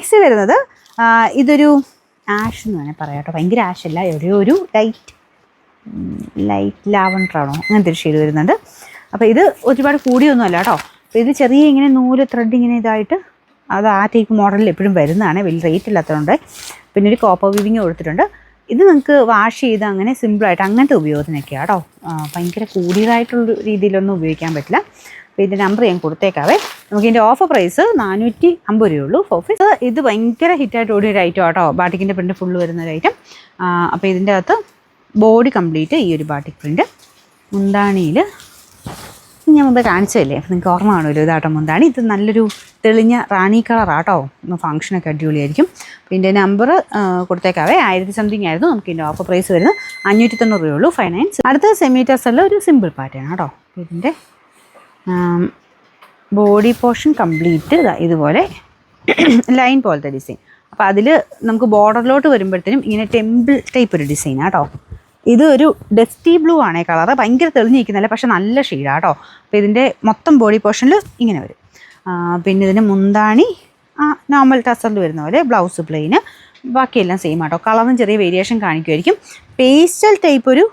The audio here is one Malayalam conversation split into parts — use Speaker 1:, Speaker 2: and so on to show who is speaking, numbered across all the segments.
Speaker 1: നെക്സ്റ്റ് വരുന്നത് ഇതൊരു ആഷ് എന്ന് വേണേൽ പറയാം കേട്ടോ. ഭയങ്കര ആഷല്ല, ഒരു ലൈറ്റ് ലാവണ്ടറാണോ അങ്ങനത്തെ ഒരു ഷെയ്ഡ് വരുന്നുണ്ട്. അപ്പോൾ ഇത് ഒരുപാട് കൂടിയൊന്നുമല്ല കേട്ടോ. അപ്പോൾ ഇത് ചെറിയ ഇങ്ങനെ നൂല് ത്രെഡ് ഇങ്ങനെ ഇതായിട്ട് അത് ആ ടൈപ്പ് മോഡലിൽ എപ്പോഴും വരുന്നതാണ്, വലിയ റേറ്റ് ഇല്ലാത്തതുകൊണ്ട്. പിന്നെ ഒരു കോപ്പർ വീവിങ് കൊടുത്തിട്ടുണ്ട്. ഇത് നിങ്ങൾക്ക് വാഷ് ചെയ്ത് അങ്ങനെ സിമ്പിളായിട്ട് അങ്ങനത്തെ ഉപയോഗത്തിനൊക്കെയാണ് കേട്ടോ. ഭയങ്കര കൂടിയതായിട്ടുള്ള രീതിയിലൊന്നും ഉപയോഗിക്കാൻ പറ്റില്ല. അപ്പോൾ ഇതിൻ്റെ നമ്പർ ഞാൻ കൊടുത്തേക്കാവേ. നമുക്ക് ഇതിൻ്റെ ഓഫർ പ്രൈസ് 450 രൂപയുള്ളൂ. ഓഫീസ് ഇത് ഭയങ്കര ഹിറ്റായിട്ട് ഓടിയ ഒരു ഐറ്റം കേട്ടോ. ബാട്ടിക്കിൻ്റെ പ്രിൻ്റ് ഫുള്ള് വരുന്ന ഒരു ഐറ്റം. അപ്പോൾ ഇതിൻ്റെ അകത്ത് ബോഡി കംപ്ലീറ്റ് ഈ ഒരു ബാട്ടിക് പ്രിൻ്റ്, മുന്താണിയിൽ ഞാൻ മുമ്പ് കാണിച്ചതല്ലേ, നിങ്ങൾക്ക് ഓർമ്മ കാണുമല്ലോ, ഇതാട്ടോ മുന്താണി. ഇത് നല്ലൊരു തെളിഞ്ഞ റാണി കളറാട്ടോ. ഫംഗ്ഷനൊക്കെ അടിപൊളിയായിരിക്കും. അപ്പോൾ ഇതിൻ്റെ നമ്പർ കൊടുത്തേക്കാവേ. 1000 സംതിങ് ആയിരുന്നു. നമുക്ക് ഇതിൻ്റെ ഓഫർ പ്രൈസ് വരുന്നത് 590 രൂപയുള്ളൂ. 59. അടുത്ത സെമി ടസറിൽ ഒരു സിമ്പിൾ പാറ്റേൺ കേട്ടോ. ഇതിൻ്റെ ബോഡി പോർഷൻ കംപ്ലീറ്റ് ഇതുപോലെ ലൈൻ പോലത്തെ ഡിസൈൻ. അപ്പോൾ അതിൽ നമുക്ക് ബോർഡറിലോട്ട് വരുമ്പോഴത്തേനും ഇങ്ങനെ ടെമ്പിൾ ടൈപ്പ് ഒരു ഡിസൈനാണ് കേട്ടോ. ഇത് ഒരു ഡസ്റ്റി ബ്ലൂ ആണ് കളറ്. ഭയങ്കര തെളിഞ്ഞിരിക്കുന്നില്ല, പക്ഷെ നല്ല ഷെയ്ഡാണ് കേട്ടോ. അപ്പോൾ ഇതിൻ്റെ മൊത്തം ബോഡി പോർഷനിൽ ഇങ്ങനെ വരും. പിന്നെ ഇതിന് മുന്താണി നോർമൽ ടസറിൽ വരുന്ന പോലെ, ബ്ലൗസ് പ്ലെയിന്, ബാക്കിയെല്ലാം സെയിം ആട്ടോ. കളറും ചെറിയ വേരിയേഷൻ കാണിക്കുമായിരിക്കും. പേസ്റ്റൽ ടൈപ്പ് ഒരു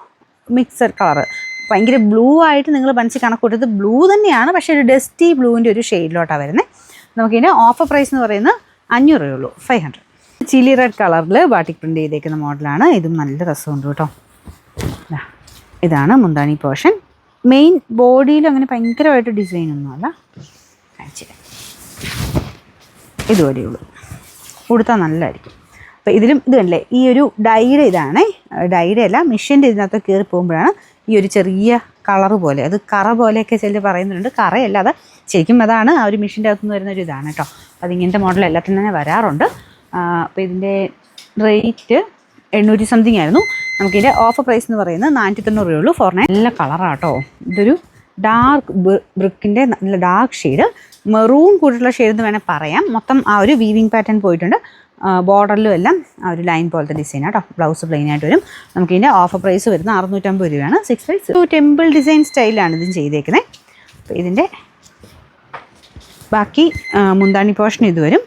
Speaker 1: മിക്സഡ് കളറ്, ഭയങ്കര ബ്ലൂ ആയിട്ട് നിങ്ങൾ മനസ്സിൽ കണക്കൂട്ടത് ബ്ലൂ തന്നെയാണ്, പക്ഷേ ഒരു ഡസ്റ്റി ബ്ലൂവിൻ്റെ ഒരു ഷെയ്ഡിലോട്ടാണ് വരുന്നത്. നമുക്കിതിൻ്റെ ഓഫർ പ്രൈസ് എന്ന് പറയുന്നത് 500 രൂപയുള്ളൂ. 500. ചില്ലി റെഡ് കളറിൽ ബാട്ടിക് പ്രിൻ്റ് ചെയ്തേക്കുന്ന മോഡലാണ്. ഇതും നല്ല രസമുണ്ട് കേട്ടോ. ഇതാണ് മുന്താണി പോർഷൻ. മെയിൻ ബോഡിയിൽ അങ്ങനെ ഭയങ്കരമായിട്ട് ഡിസൈനൊന്നുമല്ല. ഇതുപോലെയുള്ളൂ. കൊടുത്താൽ നല്ലതായിരിക്കും. അപ്പോൾ ഇതിലും ഇത് കണ്ടില്ലേ, ഈ ഒരു ഡൈയുടെ ഇതാണ്. ഡൈയുടെ അല്ല, മെഷീൻ്റെ ഇതിനകത്ത് കയറി പോകുമ്പോഴാണ് ഈ ഒരു ചെറിയ കളറ് പോലെ, അത് കറ പോലെയൊക്കെ ചിലർ പറയുന്നുണ്ട്. കറയല്ല, അത് ശരിക്കും അതാണ് ആ ഒരു മെഷീൻ്റെ അകത്തുനിന്ന് വരുന്നൊരു ഇതാണ് കേട്ടോ. അത് ഇങ്ങനത്തെ മോഡൽ എല്ലാത്തിനും തന്നെ വരാറുണ്ട്. അപ്പോൾ ഇതിൻ്റെ റേറ്റ് 800 സംതിങ് ആയിരുന്നു. നമുക്കിതിൻ്റെ ഓഫർ പ്രൈസ് എന്ന് പറയുന്നത് 490 രൂപയുള്ളൂ. 49. നല്ല കളറാട്ടോ. ഇതൊരു ഡാർക്ക് ബ്രിക്കിൻ്റെ നല്ല ഡാർക്ക് ഷെയ്ഡ്, മെറൂൺ കൂടിയിട്ടുള്ള ഷെയ്ഡ് എന്ന് വേണേൽ പറയാം. മൊത്തം ആ ഒരു വീവിങ് പാറ്റേൺ പോയിട്ടുണ്ട്. ബോർഡറിലും എല്ലാം ആ ഒരു ലൈൻ പോലത്തെ ഡിസൈൻ കേട്ടോ. ബ്ലൗസ് പ്ലെയിൻ ആയിട്ട് വരും. നമുക്കിതിൻ്റെ ഓഫർ പ്രൈസ് വരുന്നത് 650 രൂപയാണ്. 6 ടെമ്പിൾ ഡിസൈൻ സ്റ്റൈലാണ് ഇതും ചെയ്തേക്കുന്നത്. അപ്പോൾ ഇതിൻ്റെ ബാക്കി മുന്താണി പോർഷൻ ഇത് വരും.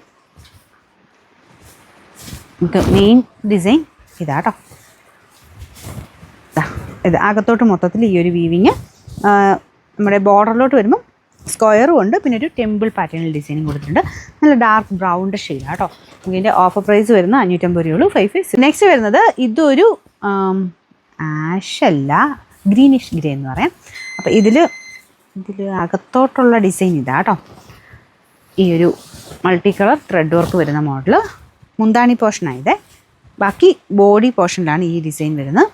Speaker 1: നമുക്ക് മെയിൻ ഡിസൈൻ ഇതാട്ടോ. ഇത് അകത്തോട്ട് മൊത്തത്തിൽ ഈ ഒരു വീവിങ് നമ്മുടെ ബോർഡറിലോട്ട് വരുമ്പം സ്ക്വയറും ഉണ്ട്, പിന്നെ ഒരു ടെമ്പിൾ പാറ്റേണിൽ ഡിസൈനും കൊടുത്തിട്ടുണ്ട്. നല്ല ഡാർക്ക് ബ്രൗണിൻ്റെ ഷെയ്ഡാണ് കേട്ടോ. ഇതിൻ്റെ ഓഫർ പ്രൈസ് വരുന്നത് 550 രൂപയുള്ളൂ. 55. നെക്സ്റ്റ് വരുന്നത് ഇതൊരു ആഷല്ല, ഗ്രീനിഷ് ഗ്രേ എന്ന് പറയാം. അപ്പോൾ ഇതിൽ അകത്തോട്ടുള്ള ഡിസൈൻ ഇതാ കേട്ടോ. ഈ ഒരു മൾട്ടി കളർ ത്രെഡ് വർക്ക് വരുന്ന മോഡൽ മുന്താണി പോർഷനായത്. ബാക്കി ബോഡി പോർഷനിലാണ് ഈ ഡിസൈൻ വരുന്നത്.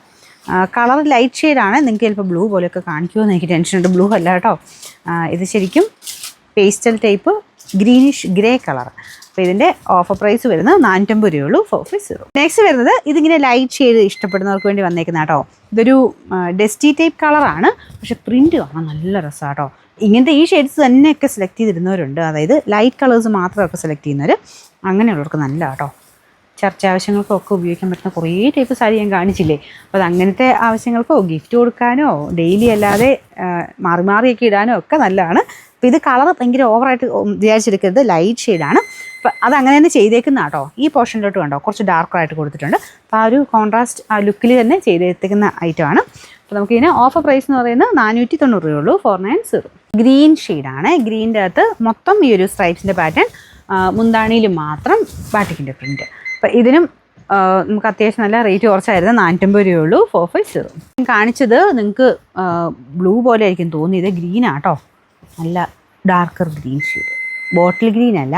Speaker 1: കളർ ലൈറ്റ് ഷെയ്ഡാണ്. നിങ്ങൾക്ക് ചിലപ്പോൾ ബ്ലൂ പോലെയൊക്കെ കാണിക്കുമെന്ന് എനിക്ക് ടെൻഷനുണ്ട്. ബ്ലൂ അല്ല കേട്ടോ. ഇത് ശരിക്കും pastel type greenish grey colour. അപ്പോൾ ഇതിൻ്റെ ഓഫർ പ്രൈസ് വരുന്നത് 450 രൂപയുള്ളൂ. 450. നെക്സ്റ്റ് വരുന്നത് ഇതിങ്ങനെ ലൈറ്റ് ഷെയ്ഡ് ഇഷ്ടപ്പെടുന്നവർക്ക് വേണ്ടി വന്നേക്കുന്ന കേട്ടോ. ഇതൊരു ഡസ്റ്റി ടൈപ്പ് കളറാണ്, പക്ഷേ പ്രിൻറ്റ് കാണാൻ നല്ല രസമാണ് കേട്ടോ. ഇങ്ങനത്തെ ഈ ഷെയ്ഡ്സ് തന്നെയൊക്കെ സെലക്ട് ചെയ്തിരുന്നവരുണ്ട്. അതായത് ലൈറ്റ് കളേഴ്സ് മാത്രമൊക്കെ സെലക്ട് ചെയ്യുന്നവർ, അങ്ങനെയുള്ളവർക്ക് നല്ല കേട്ടോ. ചർച്ച ആവശ്യങ്ങൾക്കൊക്കെ ഉപയോഗിക്കാൻ പറ്റുന്ന കുറേ ടൈപ്പ് സാരി ഞാൻ കാണിച്ചില്ലേ. അപ്പോൾ അത് അങ്ങനത്തെ ആവശ്യങ്ങൾക്കോ ഗിഫ്റ്റ് കൊടുക്കാനോ ഡെയിലി അല്ലാതെ മാറിയൊക്കെ ഇടാനോ ഒക്കെ നല്ലതാണ്. അപ്പോൾ ഇത് കളർ ഭയങ്കര ഓവറായിട്ട് വിചാരിച്ചെടുക്കരുത്. ലൈറ്റ് ഷെയ്ഡാണ്. അപ്പോൾ അത് അങ്ങനെ തന്നെ ചെയ്തേക്കുന്ന കേട്ടോ. ഈ പോർഷനിലോട്ട് കണ്ടോ കുറച്ച് ഡാർക്കറായിട്ട് കൊടുത്തിട്ടുണ്ട്. അപ്പോൾ ആ ഒരു കോൺട്രാസ്റ്റ് ആ ലുക്കിൽ തന്നെ ചെയ്തെത്തിക്കുന്ന ഐറ്റമാണ്. അപ്പോൾ നമുക്കിതിന് ഓഫർ പ്രൈസ് എന്ന് പറയുന്നത് 490 രൂപയുള്ളൂ. 490. ഗ്രീൻ ഷെയ്ഡാണ്. ഗ്രീൻ്റെ അകത്ത് മൊത്തം ഈ ഒരു സ്ട്രൈപ്സിൻ്റെ പാറ്റേൺ, മുന്താണിയിൽ മാത്രം ബാട്ടിക്കിൻ്റെ പ്രിൻറ്റ്. അപ്പോൾ ഇതിനും നമുക്ക് അത്യാവശ്യം നല്ല റേറ്റ് കുറച്ചായിരുന്നു. 450 രൂപയുള്ളൂ. 450. കാണിച്ചത് നിങ്ങൾക്ക് ബ്ലൂ പോലെ ആയിരിക്കും തോന്നിയത്. ഗ്രീനാട്ടോ, നല്ല darker green shade. Bottle green അല്ല,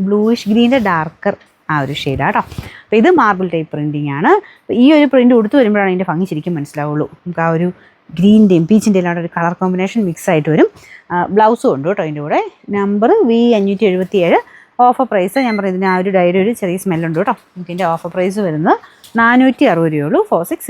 Speaker 1: ബ്ലൂയിഷ് ഗ്രീൻ്റെ ഡാർക്കർ ആ ഒരു ഷെയ്ഡാട്ടോ. അപ്പോൾ ഇത് മാർബിൾ ടൈപ്പ് പ്രിൻറ്റിംഗ് ആണ്. ഈ ഒരു പ്രിൻറ്റ് കൊടുത്തു വരുമ്പോഴാണ് അതിൻ്റെ ഭംഗി ശരിക്കും മനസ്സിലാവുള്ളൂ. നമുക്ക് ആ ഒരു ഗ്രീൻ്റെയും പീച്ചിൻ്റെയും എല്ലാം ഒരു കളർ കോമ്പിനേഷൻ മിക്സ് ആയിട്ട് വരും. ബ്ലൗസും ഉണ്ട് കേട്ടോ അതിൻ്റെ കൂടെ. Number V577. ഓഫർ പ്രൈസ് ഞാൻ പറയുന്നതിന് ആ ഒരു ഡയറി ഒരു ചെറിയ സ്മെല്ലുണ്ട് കേട്ടോ. നമുക്ക് ഇതിൻ്റെ ഓഫർ പ്രൈസ് വരുന്നത് 460 രൂപയുള്ളൂ. 46.